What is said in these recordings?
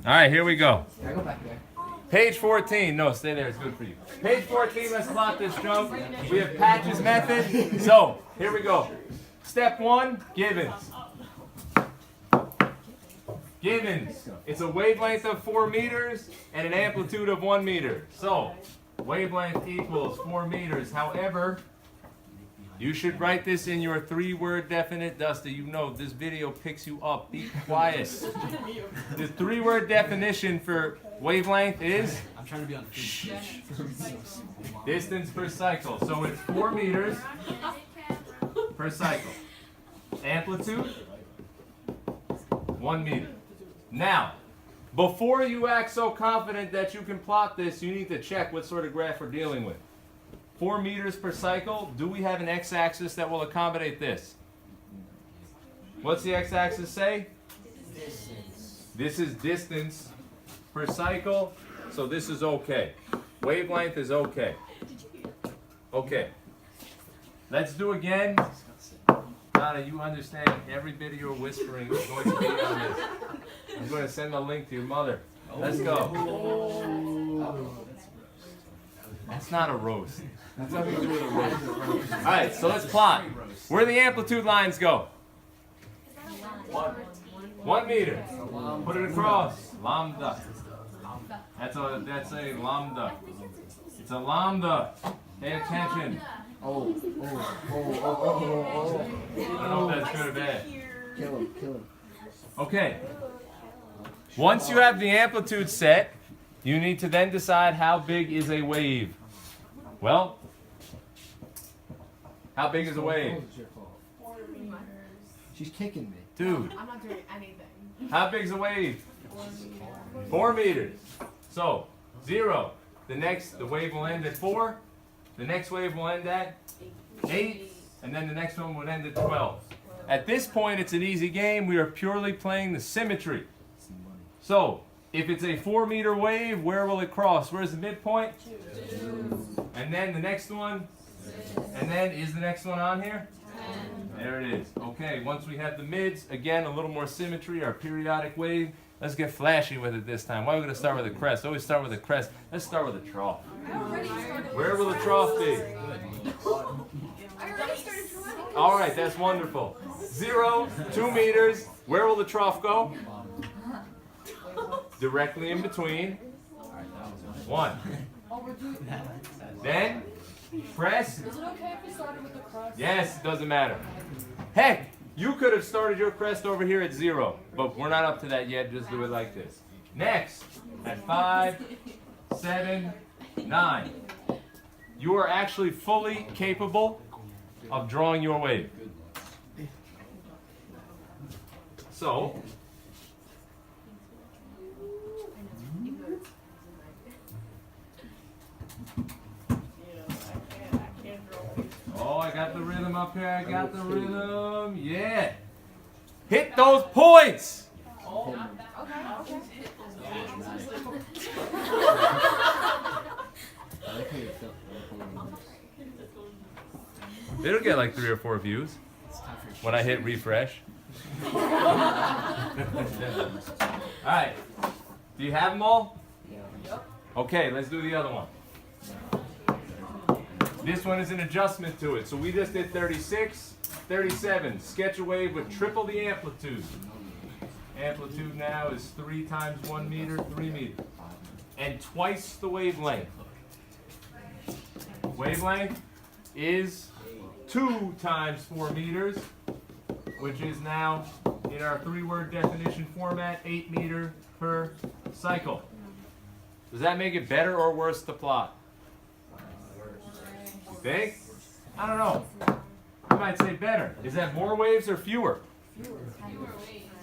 All right, here we go. Can I go back there? Page 14. No, stay there. It's good for you. Page 14, let's plot this jump. We have Patch's method. So, here we go. Step 1, givens. Givens. It's a wavelength of 4 meters and an amplitude of 1 meter. So, wavelength equals 4 meters. However, you should write this in your 3-word definite. Dusty, you know this video picks you up. Be quiet. The 3-word definition for wavelength is? I'm trying to be on Distance per cycle. So it's 4 meters per cycle. Amplitude, 1 meter. Now, before you act so confident that you can plot this, you need to check what sort of graph we're dealing with. 4 meters per cycle. Do we have an x-axis that will accommodate this? What's the x-axis say? Distance. This is distance per cycle, so this is okay. Wavelength is okay. Okay. Let's do again. Donna, you understand every bit of your whispering is going to be on this. I'm going to send a link to your mother. Let's go. That's not a roast. That's nothing to do with a roast. All right, so let's plot. Where do the amplitude lines go? 1 meter. Put it across. Lambda. That's a lambda. It's a lambda. Pay attention. I don't know if that's good or bad. Kill him. Okay. Once you have the amplitude set, you need to then decide how big is a wave. Well, how big is a wave? She's kicking me. Dude, I'm not doing anything. how big is a wave? 4 meters. So, 0. The wave will end at 4. The next wave will end at 8. And then the next one will end at 12. At this point, it's an easy game. We are purely playing the symmetry. So, if it's a 4 meter wave, where will it cross? Where's the midpoint? 2. And then the next one? 6. And then, is the next one on here? 10. There it is. Okay, once we have the mids, again, a little more symmetry, our periodic wave. Let's get flashy with it this time. Why are we going to start with a crest? Always start with a crest. Let's start with a trough. Where will the trough be? All right, that's wonderful. 0, 2 meters. Where will the trough go? Directly in between. 1. Then, crest. Is it okay if we started with the crest? Yes, it doesn't matter. Heck, you could have started your crest over here at 0, but we're not up to that yet. Just do it like this. Next, at 5, 7, 9. You are actually fully capable of drawing your wave. So, oh, I got the rhythm up here. I got the rhythm. Yeah. Hit those points. It'll get like 3 or 4 views when I hit refresh. All right. Do you have them all? Okay, let's do the other one. This one is an adjustment to it. So we just did 36, 37. Sketch a wave with triple the amplitude. Amplitude now is 3 times 1 meter, 3 meters. And twice the wavelength. Wavelength is 2 times 4 meters, which is now, in our 3-word definition format, 8 meter per cycle. Does that make it better or worse to plot? You think? I don't know. I might say better. Is that more waves or fewer?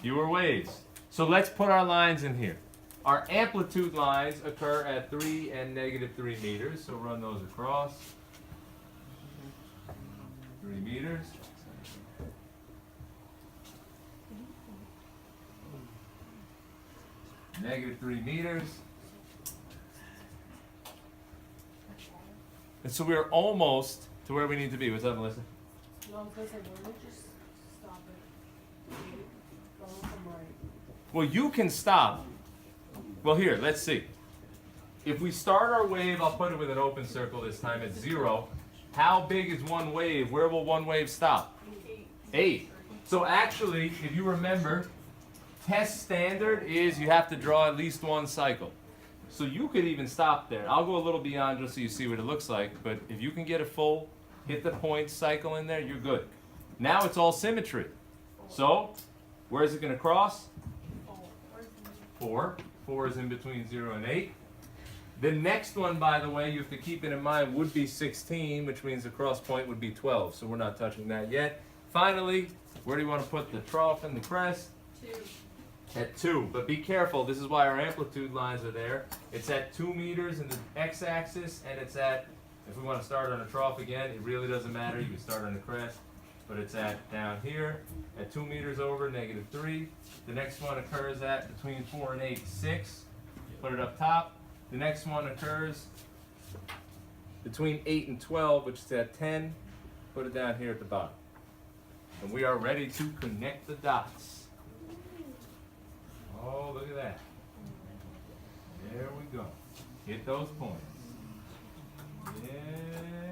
Fewer waves. So let's put our lines in here. Our amplitude lines occur at 3 and -3 meters, so run those across. 3 meters. -3 meters. And so we're almost to where we need to be. What's up, Melissa? No, I was going to say, why don't we just stop it? Go from right. Well, you can stop, Well, here, let's see. If we start our wave, I'll put it with an open circle this time at 0. How big is one wave? Where will one wave stop? 8. So actually, if you remember, test standard is you have to draw at least one cycle. So you could even stop there. I'll go a little beyond just so you see what it looks like, but if you can get a full hit the point cycle in there, you're good. Now it's all symmetry. So, where is it going to cross? 4. 4 is in between 0 and 8. The next one, by the way, you have to keep it in mind, would be 16, which means the cross point would be 12. So we're not touching that yet. Finally, where do you want to put the trough and the crest? 2. At 2. But be careful, this is why our amplitude lines are there. It's at 2 meters in the x-axis, and it's at, if we want to start on a trough again, it really doesn't matter. You can start on the crest. But it's at down here, at 2 meters over, -3. The next one occurs at between 4 and 8, 6. Put it up top. The next one occurs between 8 and 12, which is at 10. Put it down here at the bottom. And we are ready to connect the dots. Oh, look at that. There we go. Hit those points. Yeah.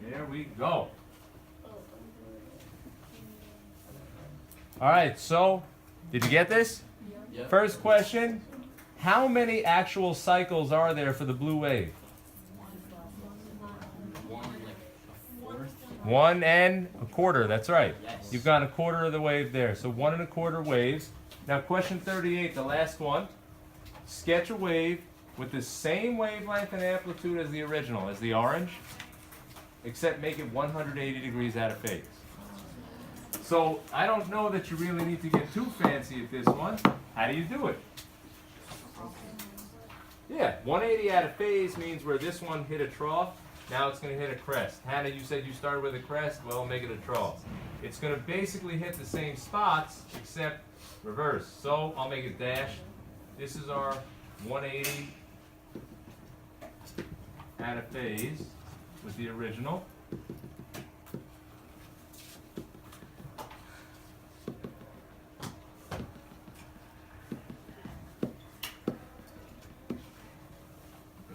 There we go. All right, so did you get this? Yep. First question, how many actual cycles are there for the blue wave? 1 and a quarter, that's right. Yes. You've got a quarter of the wave there, so 1 1/4 waves. Now question 38, the last one. Sketch a wave with the same wavelength and amplitude as the original, as the orange, except make it 180 degrees out of phase. So I don't know that you really need to get too fancy at this one. How do you do it? Yeah, 180 out of phase means where this one hit a trough, now it's going to hit a crest. Hannah, you said you started with a crest, well, make it a trough. It's going to basically hit the same spots, except reverse. So I'll make it dash. This is our 180 out of phase with the original.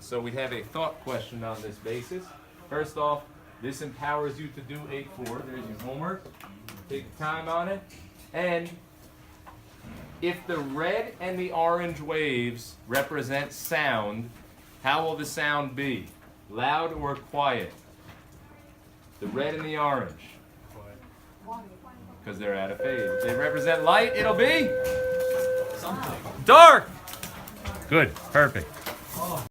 So we have a thought question on this basis. First off, this empowers you to do 8-4. There's your homework. Take time on it. And if the red and the orange waves represent sound, how will the sound be? Loud or quiet? The red and the orange. Because they're out of phase. If they represent light, it'll be Something. dark. Good. Perfect.